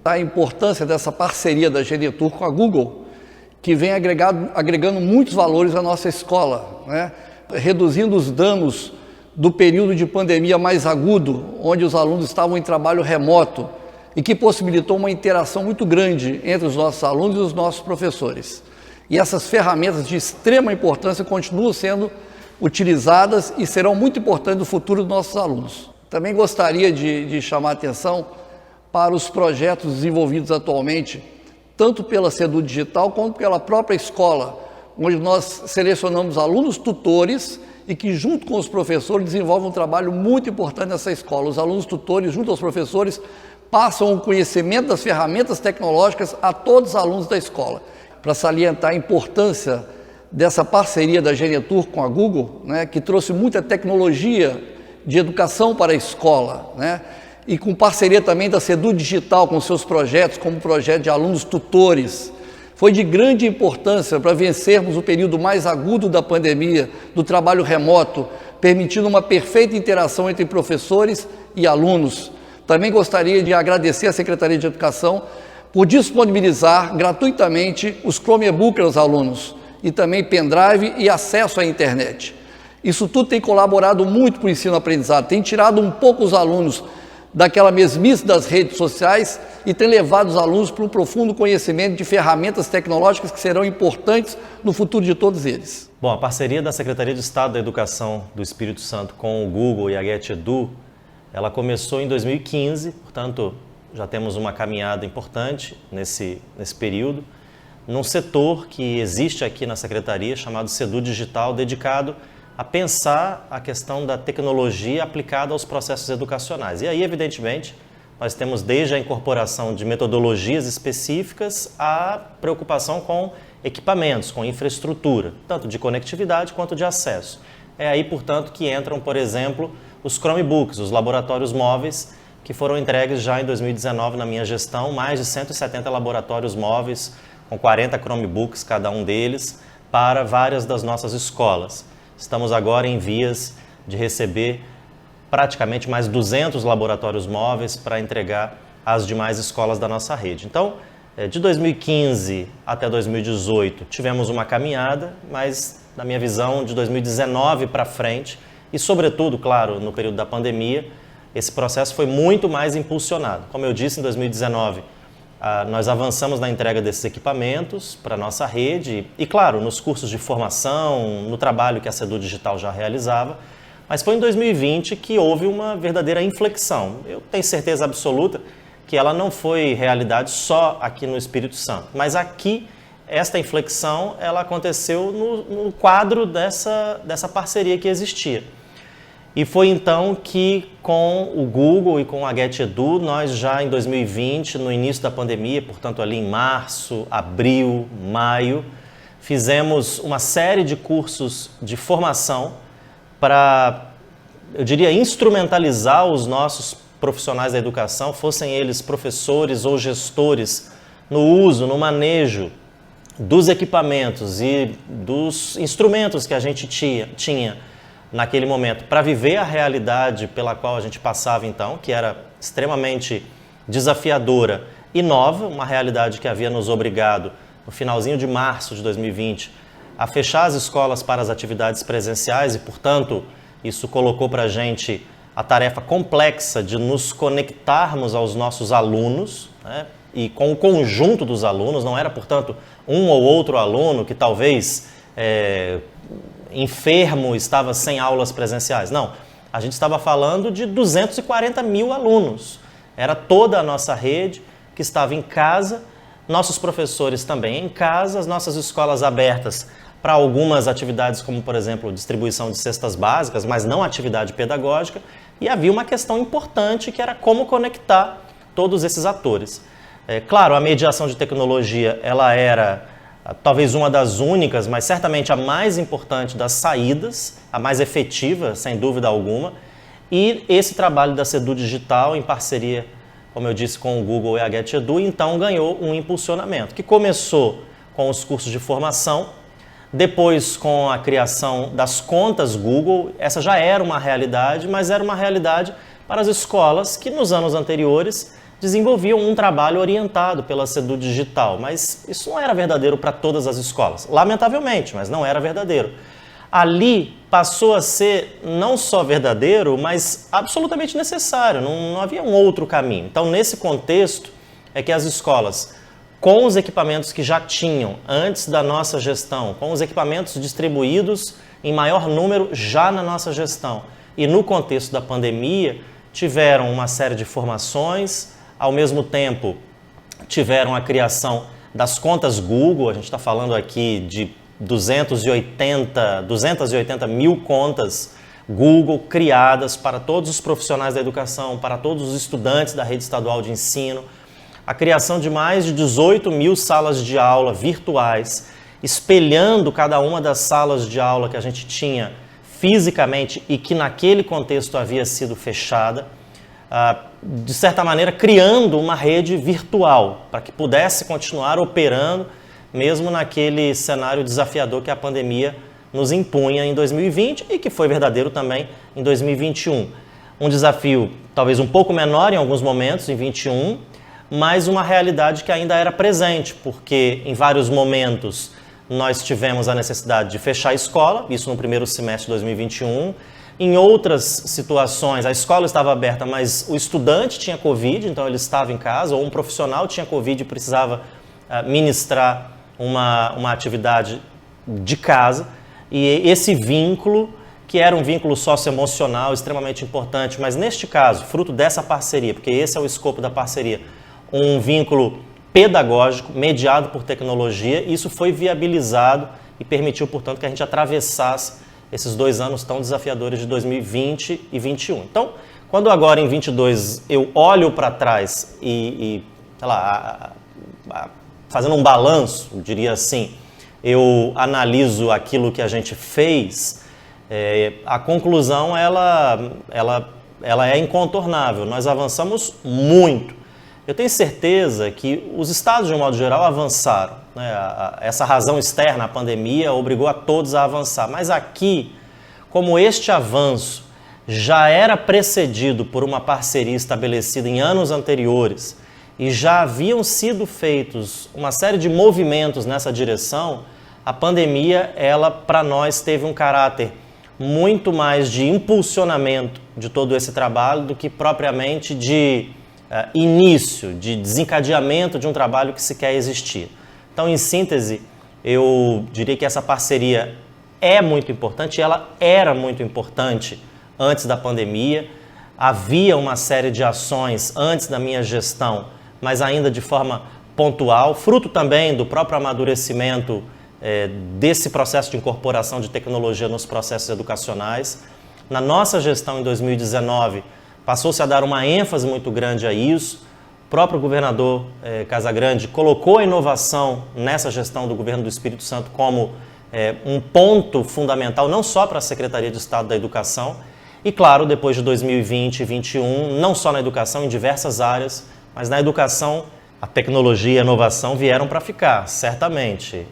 A importância dessa parceria da Genetur com a Google, que vem agregando muitos valores à nossa escola, né? Reduzindo os danos do período de pandemia mais agudo, onde os alunos estavam em trabalho remoto e que possibilitou uma interação muito grande entre os nossos alunos e os nossos professores. E essas ferramentas de extrema importância continuam sendo utilizadas e serão muito importantes no futuro dos nossos alunos. Também gostaria de chamar a atenção para os projetos desenvolvidos atualmente, tanto pela Sedu Digital quanto pela própria escola, onde nós selecionamos alunos tutores e que, junto com os professores, desenvolvem um trabalho muito importante nessa escola. Os alunos tutores, junto aos professores, passam o conhecimento das ferramentas tecnológicas a todos os alunos da escola. Para salientar a importância dessa parceria da Genetur com a Google, né, que trouxe muita tecnologia de educação para a escola, né, e com parceria também da Sedu Digital com seus projetos, como o projeto de alunos tutores, foi de grande importância para vencermos o período mais agudo da pandemia, do trabalho remoto, permitindo uma perfeita interação entre professores e alunos. Também gostaria de agradecer à Secretaria de Educação por disponibilizar gratuitamente os Chromebooks aos alunos e também pendrive e acesso à internet. Isso tudo tem colaborado muito para o ensino-aprendizado, tem tirado um pouco os alunos daquela mesmice das redes sociais e tem levado os alunos para um profundo conhecimento de ferramentas tecnológicas que serão importantes no futuro de todos eles. Bom, a parceria da Secretaria de Estado da Educação do Espírito Santo com o Google e a GetEdu, ela começou em 2015, portanto, já temos uma caminhada importante nesse período, num setor que existe aqui na Secretaria, chamado Sedu Digital, dedicado a pensar a questão da tecnologia aplicada aos processos educacionais. E aí, evidentemente, nós temos desde a incorporação de metodologias específicas à preocupação com equipamentos, com infraestrutura, tanto de conectividade quanto de acesso. É aí, portanto, que entram, por exemplo, os Chromebooks, os laboratórios móveis, que foram entregues já em 2019 na minha gestão, mais de 170 laboratórios móveis, com 40 Chromebooks cada um deles, para várias das nossas escolas. Estamos agora em vias de receber praticamente mais 200 laboratórios móveis para entregar às demais escolas da nossa rede. Então, de 2015 até 2018 tivemos uma caminhada, mas na minha visão de 2019 para frente e sobretudo, claro, no período da pandemia, esse processo foi muito mais impulsionado. Como eu disse, em 2019 nós avançamos na entrega desses equipamentos para a nossa rede e, claro, nos cursos de formação, no trabalho que a Sedu Digital já realizava, mas foi em 2020 que houve uma verdadeira inflexão. Eu tenho certeza absoluta que ela não foi realidade só aqui no Espírito Santo, mas aqui esta inflexão ela aconteceu no quadro dessa parceria que existia. E foi então que com o Google e com a GetEdu, nós já em 2020, no início da pandemia, portanto ali em março, abril, maio, fizemos uma série de cursos de formação para, eu diria, instrumentalizar os nossos profissionais da educação, fossem eles professores ou gestores, no uso, no manejo dos equipamentos e dos instrumentos que a gente tinha naquele momento, para viver a realidade pela qual a gente passava então, que era extremamente desafiadora e nova, uma realidade que havia nos obrigado, no finalzinho de março de 2020, a fechar as escolas para as atividades presenciais e, portanto, isso colocou para a gente a tarefa complexa de nos conectarmos aos nossos alunos, né? E com o conjunto dos alunos, não era, portanto, um ou outro aluno que talvez enfermo estava sem aulas presenciais. Não, a gente estava falando de 240 mil alunos. Era toda a nossa rede que estava em casa, nossos professores também em casa, as nossas escolas abertas para algumas atividades como, por exemplo, distribuição de cestas básicas, mas não atividade pedagógica. E havia uma questão importante que era como conectar todos esses atores. Claro, a mediação de tecnologia ela era talvez uma das únicas, mas certamente a mais importante das saídas, a mais efetiva, sem dúvida alguma. E esse trabalho da Sedu Digital, em parceria, como eu disse, com o Google e a GetEdu, então ganhou um impulsionamento, que começou com os cursos de formação, Depois, com a criação das contas Google, essa já era uma realidade, mas era uma realidade para as escolas que nos anos anteriores desenvolviam um trabalho orientado pela Sedu Digital, mas isso não era verdadeiro para todas as escolas, lamentavelmente, mas não era verdadeiro. Ali passou a ser não só verdadeiro, mas absolutamente necessário, não havia um outro caminho. Então, nesse contexto, é que as escolas, com os equipamentos que já tinham antes da nossa gestão, com os equipamentos distribuídos em maior número já na nossa gestão, e no contexto da pandemia, tiveram uma série de formações, ao mesmo tempo tiveram a criação das contas Google, a gente está falando aqui de 280 mil contas Google criadas para todos os profissionais da educação, para todos os estudantes da rede estadual de ensino, a criação de mais de 18 mil salas de aula virtuais, espelhando cada uma das salas de aula que a gente tinha fisicamente e que naquele contexto havia sido fechada, de certa maneira criando uma rede virtual para que pudesse continuar operando mesmo naquele cenário desafiador que a pandemia nos impunha em 2020 e que foi verdadeiro também em 2021. Um desafio talvez um pouco menor em alguns momentos, em 2021, mas uma realidade que ainda era presente, porque em vários momentos nós tivemos a necessidade de fechar a escola, isso no primeiro semestre de 2021. Em outras situações, a escola estava aberta, mas o estudante tinha Covid, então ele estava em casa, ou um profissional tinha Covid e precisava ministrar uma atividade de casa. E esse vínculo, que era um vínculo socioemocional extremamente importante, mas neste caso, fruto dessa parceria, porque esse é o escopo da parceria, um vínculo pedagógico mediado por tecnologia, isso foi viabilizado e permitiu, portanto, que a gente atravessasse esses 2 anos tão desafiadores de 2020 e 2021. Então, quando agora em 22 eu olho para trás e sei lá, fazendo um balanço, eu diria assim, eu analiso aquilo que a gente fez, a conclusão ela é incontornável. Nós avançamos muito. Eu tenho certeza que os estados, de um modo geral, avançaram, né? Essa razão externa, a pandemia, obrigou a todos a avançar. Mas aqui, como este avanço já era precedido por uma parceria estabelecida em anos anteriores e já haviam sido feitos uma série de movimentos nessa direção, a pandemia, ela, para nós, teve um caráter muito mais de impulsionamento de todo esse trabalho do que propriamente de início, de desencadeamento de um trabalho que sequer existia. Então, em síntese, eu diria que essa parceria é muito importante, ela era muito importante antes da pandemia, havia uma série de ações antes da minha gestão, mas ainda de forma pontual, fruto também do próprio amadurecimento desse processo de incorporação de tecnologia nos processos educacionais. Na nossa gestão em 2019, passou-se a dar uma ênfase muito grande a isso. O próprio governador Casagrande colocou a inovação nessa gestão do governo do Espírito Santo como um ponto fundamental, não só para a Secretaria de Estado da Educação, e claro, depois de 2020 e 2021, não só na educação, em diversas áreas, mas na educação, a tecnologia e a inovação vieram para ficar, certamente.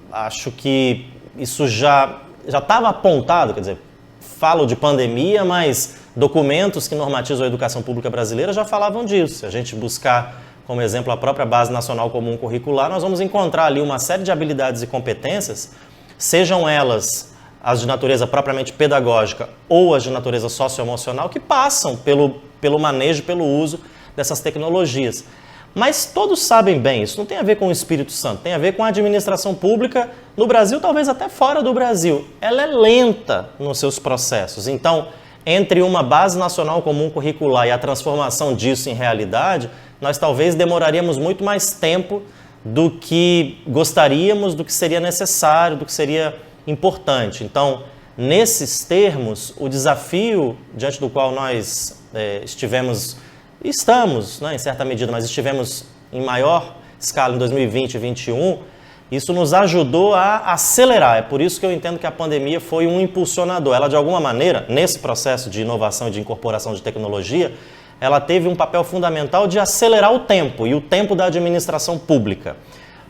Acho que isso já estava apontado, quer dizer, falo de pandemia, mas documentos que normatizam a educação pública brasileira já falavam disso. Se a gente buscar como exemplo a própria Base Nacional Comum Curricular, nós vamos encontrar ali uma série de habilidades e competências, sejam elas as de natureza propriamente pedagógica ou as de natureza socioemocional, que passam pelo manejo, pelo uso dessas tecnologias. Mas todos sabem bem, isso não tem a ver com o Espírito Santo, tem a ver com a administração pública no Brasil, talvez até fora do Brasil. Ela é lenta nos seus processos. Então, entre uma Base Nacional Comum Curricular e a transformação disso em realidade, nós talvez demoraríamos muito mais tempo do que gostaríamos, do que seria necessário, do que seria importante. Então, nesses termos, o desafio diante do qual nós estamos, né, em certa medida, mas estivemos em maior escala em 2020 e 2021, isso nos ajudou a acelerar. É por isso que eu entendo que a pandemia foi um impulsionador. Ela, de alguma maneira, nesse processo de inovação e de incorporação de tecnologia, ela teve um papel fundamental de acelerar o tempo, e o tempo da administração pública.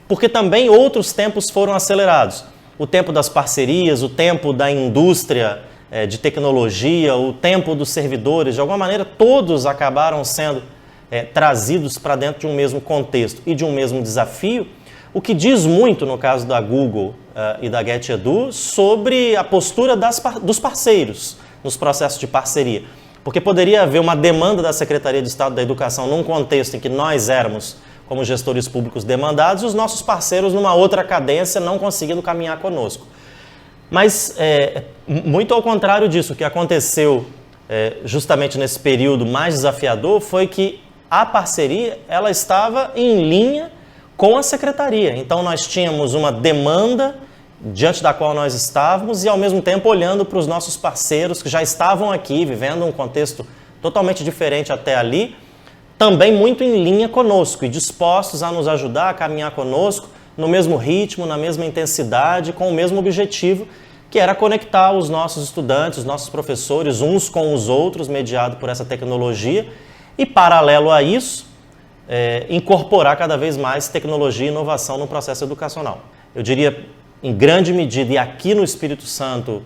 Porque também outros tempos foram acelerados. o tempo das parcerias, o tempo da indústria de tecnologia, o tempo dos servidores, de alguma maneira todos acabaram sendo trazidos para dentro de um mesmo contexto e de um mesmo desafio, o que diz muito, no caso da Google e da GetEdu, sobre a postura dos parceiros nos processos de parceria. Porque poderia haver uma demanda da Secretaria de Estado da Educação num contexto em que nós éramos, como gestores públicos, demandados, e os nossos parceiros numa outra cadência não conseguindo caminhar conosco. Mas, muito ao contrário disso, o que aconteceu justamente nesse período mais desafiador foi que a parceria ela estava em linha com a Secretaria. Então, nós tínhamos uma demanda diante da qual nós estávamos e, ao mesmo tempo, olhando para os nossos parceiros que já estavam aqui, vivendo um contexto totalmente diferente até ali, também muito em linha conosco e dispostos a nos ajudar a caminhar conosco no mesmo ritmo, na mesma intensidade, com o mesmo objetivo, que era conectar os nossos estudantes, os nossos professores, uns com os outros, mediado por essa tecnologia, e, paralelo a isso, incorporar cada vez mais tecnologia e inovação no processo educacional. Eu diria, em grande medida, e aqui no Espírito Santo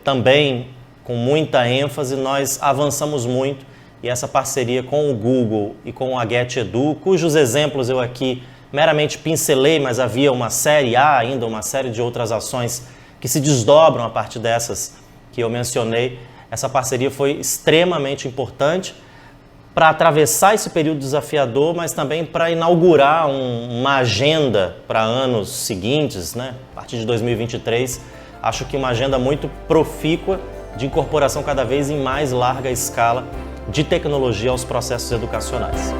também com muita ênfase, nós avançamos muito, e essa parceria com o Google e com a GetEdu, cujos exemplos eu aqui meramente pincelei, mas havia uma série, há ainda uma série de outras ações que se desdobram a partir dessas que eu mencionei. Essa parceria foi extremamente importante para atravessar esse período desafiador, mas também para inaugurar uma agenda para anos seguintes, né? A partir de 2023, acho que uma agenda muito profícua de incorporação cada vez em mais larga escala de tecnologia aos processos educacionais.